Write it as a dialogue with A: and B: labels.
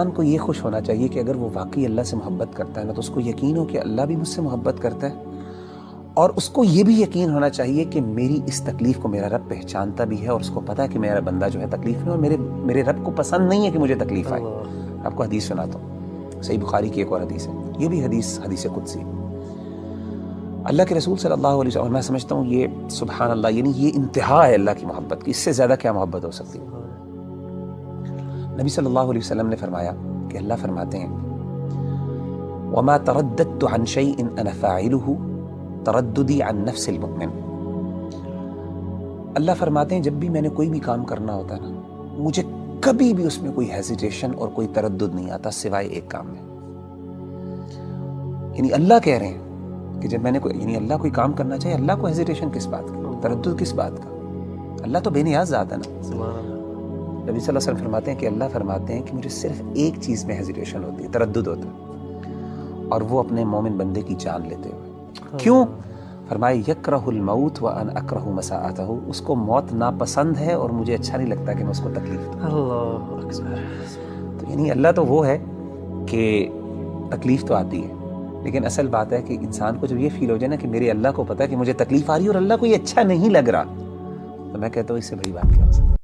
A: انسان کو یہ خوش ہونا چاہیے کہ اگر وہ واقعی اللہ سے محبت کرتا ہے نا تو اس کو یقین ہو کہ اللہ بھی مجھ سے محبت کرتا ہے، اور اس کو یہ بھی یقین ہونا چاہیے کہ میری اس تکلیف کو میرا رب پہچانتا بھی ہے، اور اس کو پتا ہے کہ میرا بندہ جو ہے تکلیف میں، اور میرے رب کو پسند نہیں ہے کہ مجھے تکلیف آئے۔ آپ کو حدیث سناتا ہوں، صحیح بخاری کی ایک اور حدیث ہے، یہ بھی حدیث قدسی۔ اللہ کے رسول صلی اللہ علیہ وسلم، اور میں سمجھتا ہوں یہ سبحان اللہ، یعنی یہ انتہا ہے اللہ کی محبت کی، اس سے زیادہ کیا محبت ہو سکتی ہے۔ نبی صلی اللہ علیہ وسلم نے فرمایا کہ اللہ فرماتے ہیں وَمَا تَرَدَّدْتُ عَنْ شَيْءٍ أَنَا فَاعِلُهُ تَرَدُّدِي عَنْ نَفْسِ الْمُؤْمِنِ۔ اللہ فرماتے ہیں جب بھی میں نے کوئی بھی کام کرنا ہوتا ہے نا، مجھے کبھی بھی اس میں کوئی ہیزیٹیشن اور کوئی تردد نہیں آتا سوائے ایک کام میں۔ یعنی اللہ کہہ رہے ہیں کہ جب میں نے یعنی اللہ کوئی کام کرنا چاہیے، اللہ کو ہیزیٹیشن کس بات کی، تردد کس بات کا؟ اللہ تو بے نیاز ذات ہے نا۔ نبی صلی اللہ علیہ وسلم فرماتے ہیں کہ اللہ فرماتے ہیں کہ مجھے صرف ایک چیز میں ہیزیٹیشن ہوتی ہے، تردد ہوتا ہے، اور وہ اپنے مومن بندے کی جان لیتے ہوئے۔ کیوں؟ فرمائے یکرہ الموت وانا اکرہ مساءتہ، اس کو موت ناپسند ہے اور مجھے اچھا نہیں لگتا کہ میں اس کو تکلیف دوں۔
B: اللہ اکبر۔
A: تو یعنی اللہ تو وہ ہے کہ تکلیف تو آتی ہے، لیکن اصل بات ہے کہ انسان کو جب یہ فیل ہو جائے نا کہ میرے اللہ کو پتا ہے کہ مجھے تکلیف آ رہی ہے اور اللہ کو یہ اچھا نہیں لگ رہا، تو میں کہتا ہوں اس سے بڑی بات کیا ہو سکتی ہے۔